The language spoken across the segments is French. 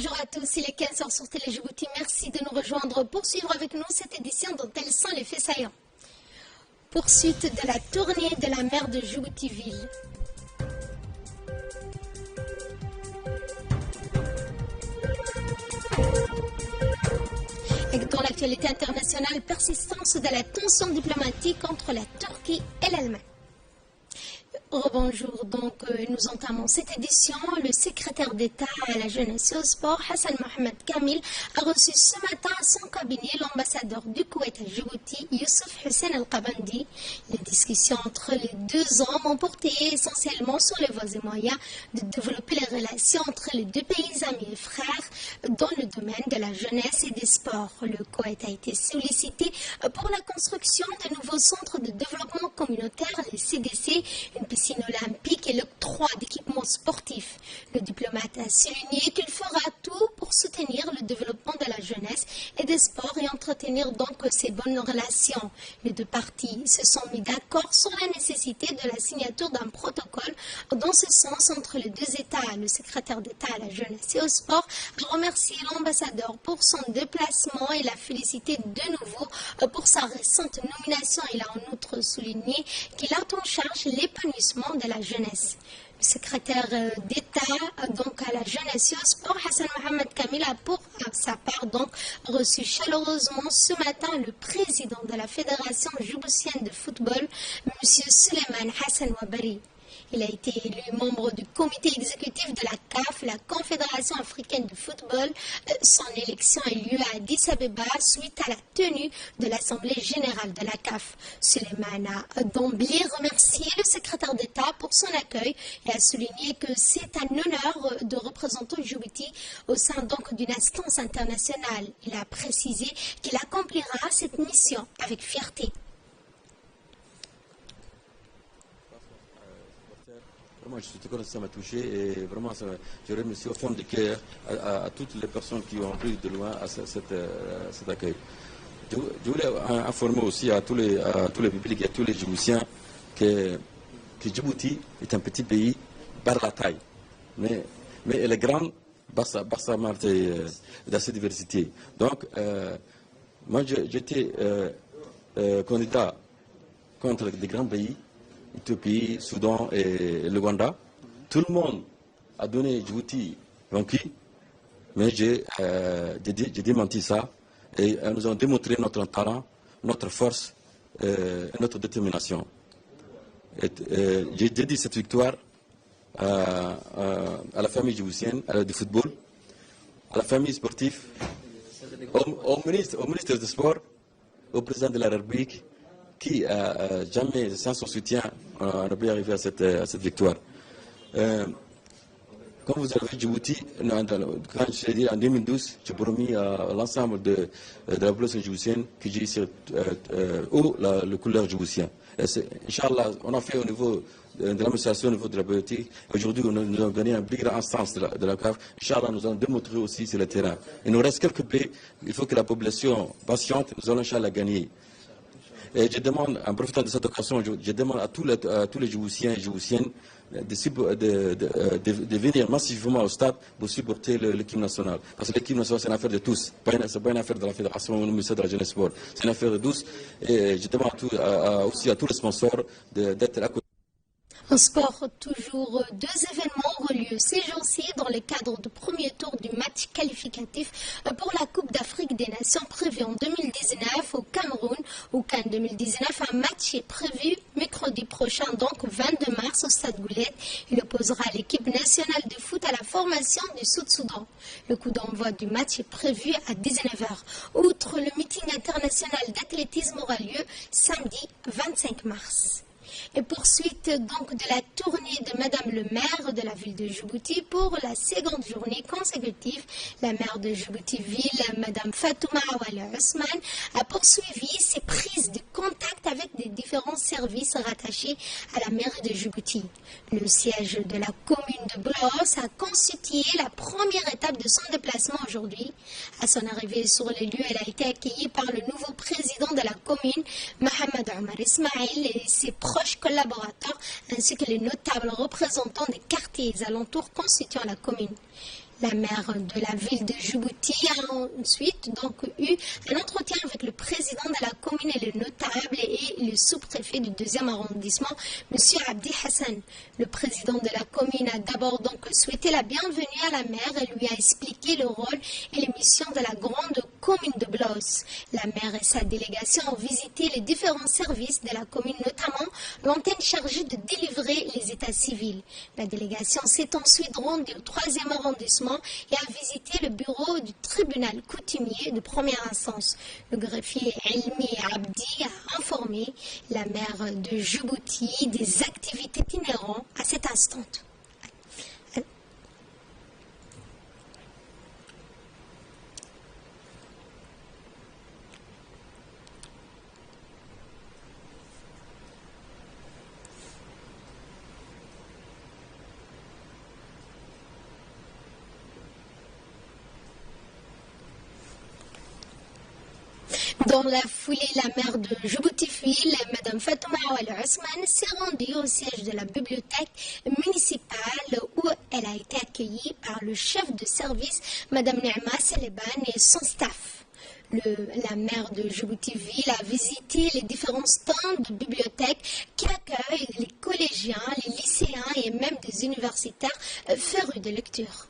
Bonjour à tous, il est 15 h sur Télé Djibouti. Merci de nous rejoindre pour suivre avec nous cette édition dont tels sont les faits saillants. Poursuite de la tournée de la mer de Djibouti-Ville. Et dans l'actualité internationale, persistance de la tension diplomatique entre la Turquie et l'Allemagne. Bonjour, donc nous entamons cette édition. Le secrétaire d'État à la jeunesse et au sport, Hassan Mohamed Kamil, a reçu ce matin à son cabinet l'ambassadeur du Koweït à Djibouti, Youssouf Hussein Al-Qabandi. Les discussions entre les deux hommes ont porté essentiellement sur les voies et moyens de développer les relations entre les deux pays amis et frères dans le domaine de la jeunesse et des sports. Le Koweït a été sollicité pour la construction de nouveaux centres de développement communautaire, les CDC, une piscine olympique et l'octroi d'équipements sportifs. Le diplomate a souligné qu'il fera tout pour soutenir le développement de la jeunesse et des sports et entretenir donc ces bonnes relations. Les deux parties se sont mis d'accord sur la nécessité de la signature d'un protocole dans ce sens entre les deux États. Le secrétaire d'État à la jeunesse et au sport a remercié l'ambassadeur pour son déplacement et l'a félicité de nouveau pour sa récente nomination. Il a en outre souligné qu'il a en charge l'épanouissement de la jeunesse. Le secrétaire d'État donc à la jeunesse et au sport, Hassan Mohamed Kamil, a pour sa part donc reçu chaleureusement ce matin le président de la Fédération djiboutienne de football, M. Suleiman Hassan Wabari. Il a été élu membre du comité exécutif de la CAF, la Confédération africaine de football. Son élection a eu lieu à Addis Abeba suite à la tenue de l'Assemblée générale de la CAF. Suleiman a d'emblée remercié le secrétaire d'État pour son accueil et a souligné que c'est un honneur de représenter Djibouti au sein donc d'une instance internationale. Il a précisé qu'il accomplira cette mission avec fierté. Vraiment, je suis très content, ça m'a touché et vraiment, je remercie au fond du cœur à toutes les personnes qui ont pris de loin à cet accueil. Je voulais informer aussi à tous les publics et à tous les Djiboutiens que Djibouti est un petit pays par la taille, mais elle est grande par sa dans sa diversité. Donc, moi, j'étais candidat contre des grands pays, Éthiopie, Soudan et le Rwanda. Tout le monde a donné Djibouti vaincu, mais j'ai démenti ça et nous avons démontré notre talent, notre force et notre détermination. J'ai dédié cette victoire à la famille djiboutienne du football, à la famille sportive, au ministre des Sports, au président de la République, qui jamais, sans son soutien, n'a pu arriver à cette victoire. Comme vous avez vu, Djibouti, quand je l'ai dit en 2012, j'ai promis à l'ensemble de la population djiboutienne que j'ai ici le couleur djiboutien. Inch'Allah, on a fait au niveau de l'administration, au niveau de la politique. Aujourd'hui, nous avons gagné un plus grand instance de la CAF. Inch'Allah, nous allons démontrer aussi sur le terrain. Il nous reste quelques pays. Il faut que la population patiente, nous allons Inch'Allah gagner. Et je demande, en profitant de cette occasion, je demande à tous les Djiboutiens et Djiboutiennes de venir massivement au stade pour supporter l'équipe nationale. Parce que l'équipe nationale, c'est une affaire de tous. Ce n'est pas une affaire de la Fédération ou du ministère de la Jeunesse Sport. C'est une affaire de tous. Et je demande aussi à tous les sponsors d'être à côté. En sport, toujours deux événements ont lieu ces jours-ci dans le cadre du premier tour du match qualificatif pour la Coupe d'Afrique des Nations prévue en 2019 au Cameroun. Au Cannes 2019, un match est prévu mercredi prochain, donc 22 mars au Stade Goulette. Il opposera l'équipe nationale de foot à la formation du Sud-Soudan. Le coup d'envoi du match est prévu à 19 h. Outre le meeting international d'athlétisme aura lieu samedi 25 mars. Et poursuite donc de la tournée de Madame le maire de la ville de Djibouti pour la seconde journée consécutive. La maire de Djibouti-Ville, Madame Fatouma Awale Ousmane, a poursuivi ses prises de contact avec des différents services rattachés à la mairie de Djibouti. Le siège de la commune de Blos a constitué la première étape de son déplacement aujourd'hui. À son arrivée sur les lieux, elle a été accueillie par le nouveau président de la commune, Mohamed Omar Ismail, et ses proches collaborateurs ainsi que les notables représentants des quartiers alentours constituant la commune. La maire de la ville de Djibouti a ensuite donc eu un entretien avec le président de la commune et le notable et le sous-préfet du 2e arrondissement, M. Abdi Hassan. Le président de la commune a d'abord donc souhaité la bienvenue à la maire et lui a expliqué le rôle et les missions de la grande commune de Bloss. La maire et sa délégation ont visité les différents services de la commune, notamment l'antenne chargée de délivrer les états civils. La délégation s'est ensuite rendue au 3e arrondissement et a visité le bureau du tribunal coutumier de première instance. Le greffier Elmi Abdi a informé la maire de Djibouti des activités itinérants à cet instant. Dans la foulée, la maire de Djibouti-Ville, Mme Fatouma Awal Ousmane, s'est rendue au siège de la bibliothèque municipale où elle a été accueillie par le chef de service, Mme Neema Seleban, et son staff. La maire de Djibouti-Ville a visité les différents stands de bibliothèque qui accueillent les collégiens, les lycéens et même des universitaires férus de lecture.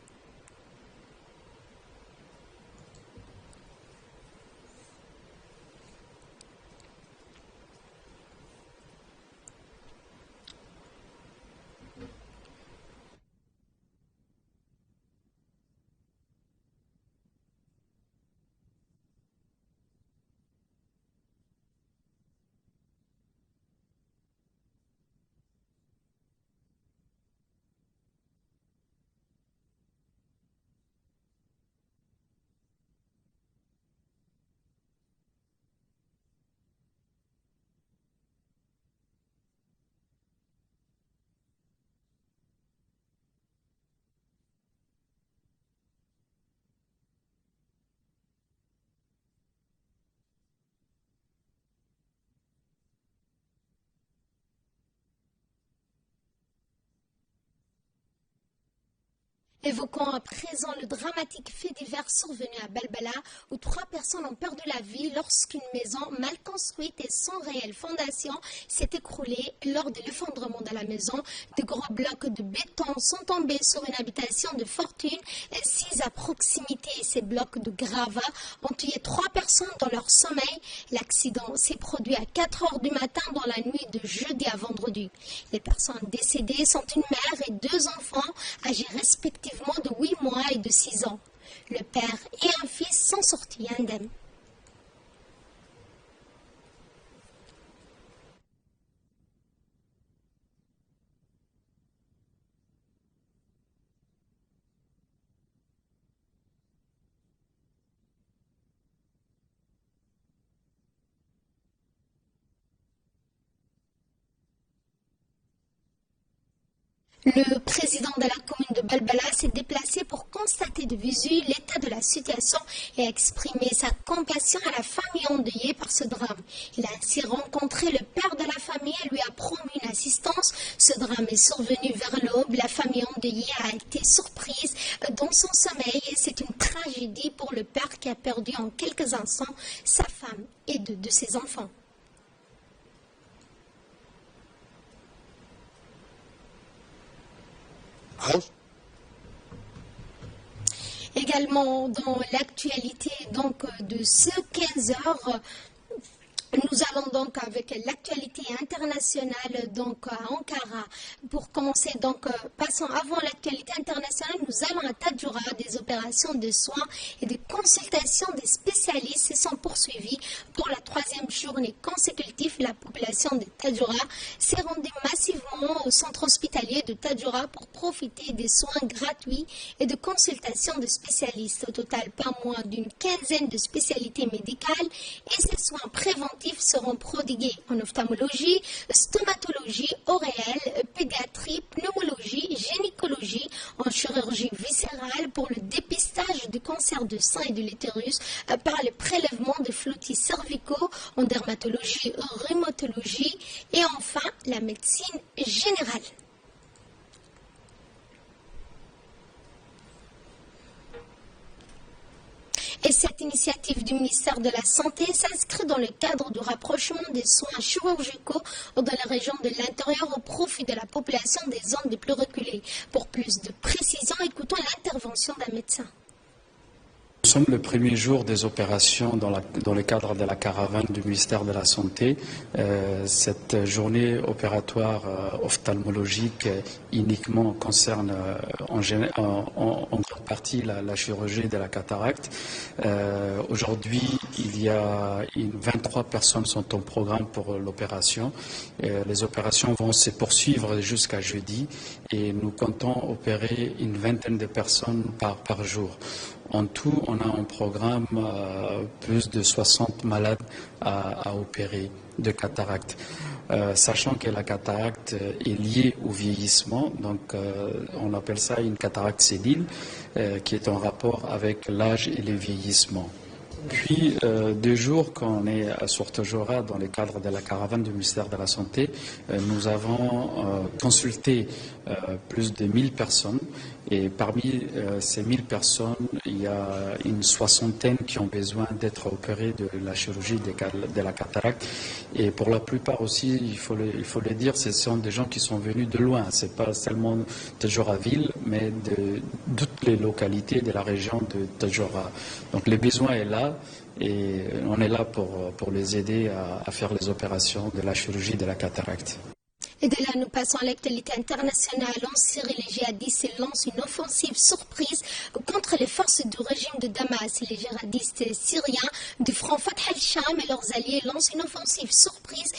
Évoquons à présent le dramatique fait divers survenu à Balbala où 3 personnes ont perdu la vie lorsqu'une maison mal construite et sans réelle fondation s'est écroulée lors de l'effondrement de la maison. De gros blocs de béton sont tombés sur une habitation de fortune assise à proximité. Ces blocs de gravats ont tué 3 personnes dans leur sommeil. L'accident s'est produit à 4 heures du matin dans la nuit de jeudi à vendredi. Les personnes décédées sont une mère et 2 enfants âgés respectivement de 8 mois et de 6 ans. Le père et un fils sont sortis indemnes. Le président de la commune de Balbala s'est déplacé pour constater de visu l'état de la situation et exprimer sa compassion à la famille endeuillée par ce drame. Il a ainsi rencontré le père de la famille et lui a promis une assistance. Ce drame est survenu vers l'aube. La famille endeuillée a été surprise dans son sommeil et c'est une tragédie pour le père qui a perdu en quelques instants sa femme et 2 de ses enfants. Également dans l'actualité donc de ce 15 heures, nous allons donc avec l'actualité internationale donc à Ankara. Pour commencer donc, passons avant l'actualité internationale, nous allons à Tadjoura. Des opérations de soins et de consultations des spécialistes se sont poursuivies pour la 3e journée consécutive. La population de Tadjoura s'est rendue massivement au centre hospitalier de Tadjoura pour profiter des soins gratuits et de consultations de spécialistes. Au total, pas moins d'une quinzaine de spécialités médicales et ces soins préventifs seront prodigués en ophtalmologie, stomatologie, oréelle, pédiatrie, pneumologie, gynécologie, en chirurgie viscérale pour le dépistage du cancer de sein et de l'utérus par le prélèvement de flottis cervicaux, en dermatologie, rhumatologie et enfin la médecine générale. Et cette initiative du ministère de la Santé s'inscrit dans le cadre du rapprochement des soins chirurgicaux dans les régions de l'intérieur au profit de la population des zones les plus reculées. Pour plus de précision, écoutons l'intervention d'un médecin. Nous sommes le premier jour des opérations dans le cadre de la caravane du ministère de la Santé. Cette journée opératoire ophtalmologique uniquement concerne en grande partie la chirurgie de la cataracte. Aujourd'hui, il y a 23 personnes sont en programme pour l'opération. Les opérations vont se poursuivre jusqu'à jeudi et nous comptons opérer une vingtaine de personnes par jour. En tout, on a un programme plus de 60 malades à opérer de cataracte. Sachant que la cataracte est liée au vieillissement, donc on appelle ça une cataracte sénile, qui est en rapport avec l'âge et le vieillissement. Depuis 2 jours qu'on est à Sortajora dans le cadre de la caravane du ministère de la Santé, nous avons consulté plus de 1000 personnes et parmi ces 1000 personnes, il y a une soixantaine qui ont besoin d'être opérées de la chirurgie de la cataracte et pour la plupart aussi, il faut le dire, ce sont des gens qui sont venus de loin, c'est pas seulement Tajoraville, mais de toutes les localités de la région de Tajora. Donc le besoin est là. Et on est là pour les aider à faire les opérations de la chirurgie de la cataracte. Et de là, nous passons à l'actualité internationale. En Syrie, les djihadistes lancent une offensive surprise contre les forces du régime de Damas. Les djihadistes syriens du Front Fatah al-Sham et leurs alliés lancent une offensive surprise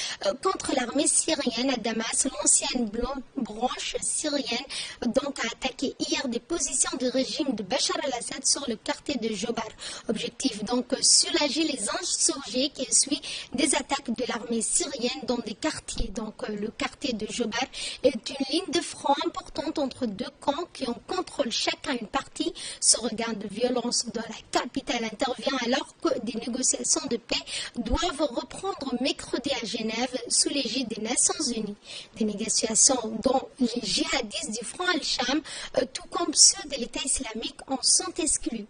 contre l'armée syrienne à Damas. L'ancienne branche syrienne donc a attaqué hier des positions du régime de Bachar al-Assad sur le quartier de Jobar. Objectif donc soulager les insurgés qui essuient des attaques de l'armée syrienne dans des quartiers. Donc le quartier de Jobar est une ligne de front importante entre deux camps qui en contrôlent chacun une partie. Ce regain de violence dans la capitale intervient alors que des négociations de paix doivent reprendre mercredi à Genève sous l'égide des Nations Unies. Des négociations dont les djihadistes du Front al-Sham, tout comme ceux de l'État islamique, en sont exclus.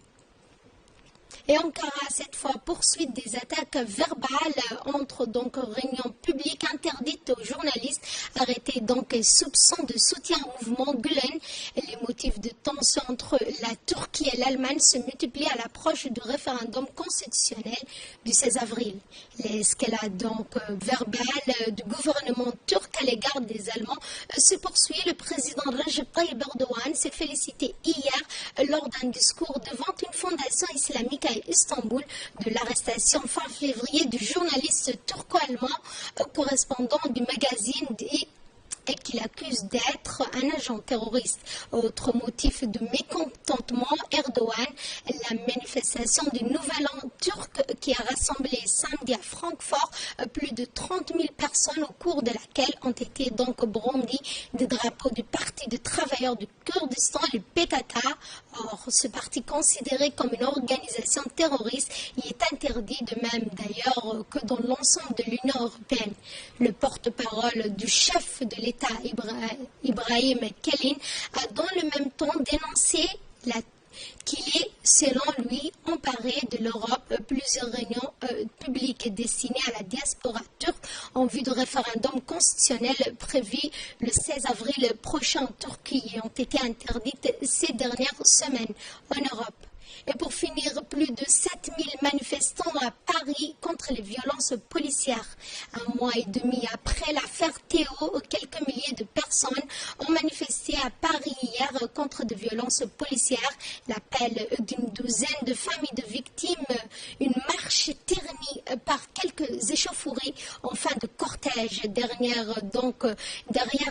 Et Ankara, cette fois, poursuite des attaques verbales entre donc réunions publiques interdites aux journalistes arrêtés donc et soupçons de soutien au mouvement Gülen. Les motifs de tension entre la Turquie et l'Allemagne se multiplient à l'approche du référendum constitutionnel du 16 avril. L'escalade donc verbale du gouvernement turc à l'égard des Allemands se poursuit. Le président Recep Tayyip Erdogan s'est félicité hier lors d'un discours devant une fondation islamique à Istanbul de l'arrestation fin février du journaliste turco-allemand correspondant du magazine et qu'il accuse d'être un agent terroriste. Autre motif de mécontentement, Erdogan, la manifestation du Nouvel An turc qui a rassemblé samedi à Francfort plus de 30 000 personnes au cours de laquelle ont été donc brandis des drapeaux du Parti des travailleurs du Kurdistan, le PKK. Or, ce parti considéré comme une organisation terroriste y est interdit, de même d'ailleurs que dans l'ensemble de l'Union européenne. Le porte-parole du chef de l'État, Ibrahim Kalin, a dans le même temps dénoncé qu'il est, selon lui, emparé de l'Europe. Plusieurs réunions publiques destinées à la diaspora turque en vue du référendum constitutionnel prévu le 16 avril prochain en Turquie ont été interdites ces dernières semaines en Europe. Et pour finir, plus de 7000 manifestants à Paris contre les violences policières. Un mois et demi après l'affaire Théo, quelques milliers de personnes ont manifesté à Paris hier contre des violences policières. L'appel d'une douzaine de familles de victimes, une marche ternie par quelques échauffourées en fin de cortège. Derrière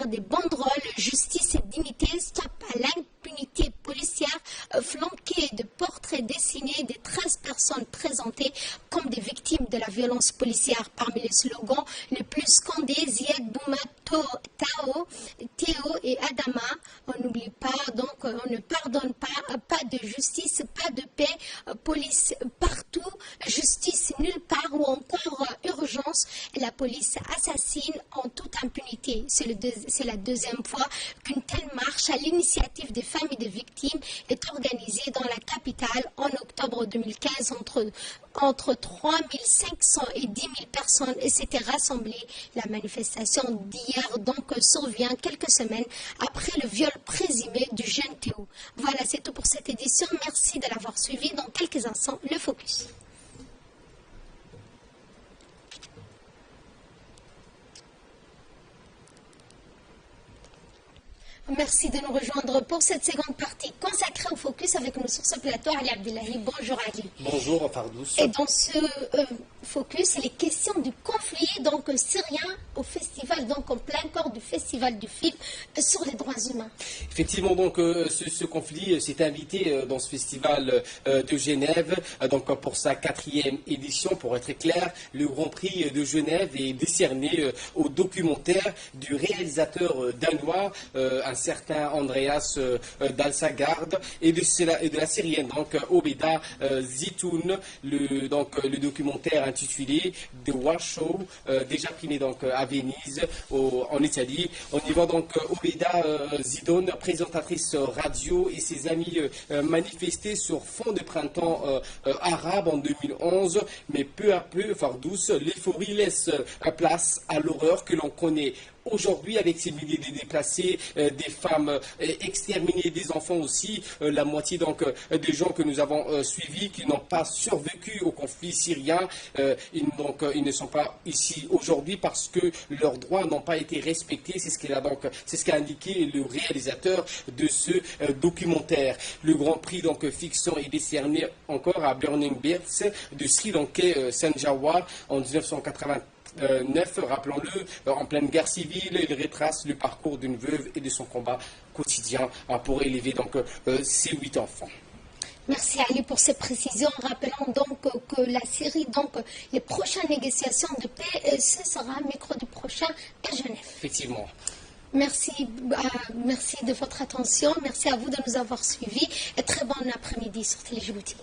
des banderoles, justice et dignité, stop à l'impunité policière, flanquée de portraits dessinés des 13 personnes présentées comme des victimes de la violence policière. Parmi les slogans les plus scandés, Ziad Bouma, Théo et Adama. On n'oublie pas, donc on ne pardonne pas, pas de justice, pas de paix, police partout, justice nulle part ou encore urgence. La police assassine en toute impunité. l'impunité. C'est la deuxième fois qu'une telle marche à l'initiative des familles des victimes est organisée dans la capitale en octobre 2015 entre 3 500 et 10 000 personnes et s'était rassemblées. La manifestation d'hier donc survient quelques semaines après le viol présumé du jeune Théo. Voilà, c'est tout pour cette édition. Merci de l'avoir suivi. Dans quelques instants, le focus. Merci de nous rejoindre pour cette seconde partie consacrée au focus avec nous sur ce plateau. Ali Abdellahi, bonjour Ali. Bonjour Fardous. Et dans ce focus, il est question du conflit syrien au festival, donc en plein corps du festival du film sur les droits humains. Effectivement, donc ce conflit s'est invité dans ce festival de Genève, donc pour sa 4e édition. Pour être clair, le Grand Prix de Genève est décerné au documentaire du réalisateur danois, un certain Andreas Dalsgaard, et de la Syrienne, donc Obeda Zitoun, le documentaire intitulé The War Show, déjà primé donc à Venise, en Italie. On y voit donc Obeda Zitoun, présentatrice radio, et ses amis manifester sur fond de printemps arabe en 2011, mais peu à peu, Fardous, l'euphorie laisse place à l'horreur que l'on connaît aujourd'hui, avec ces milliers de déplacés, des femmes exterminées, des enfants aussi, la moitié donc des gens que nous avons suivis qui n'ont pas survécu au conflit syrien, ils ne sont pas ici aujourd'hui parce que leurs droits n'ont pas été respectés. C'est ce qu'a indiqué le réalisateur de ce documentaire. Le Grand Prix donc fiction est décerné encore à Burning Birds de Sri Lankais Sanjawa en 1989. Rappelons-le, en pleine guerre civile, il retrace le parcours d'une veuve et de son combat quotidien pour élever donc ses 8 enfants. Merci Ali pour ces précisions. Rappelons donc que la Syrie, les prochaines négociations de paix, ce sera mercredi prochain à Genève. Effectivement. Merci de votre attention. Merci à vous de nous avoir suivis. Et très bon après-midi sur Télé Djibouti.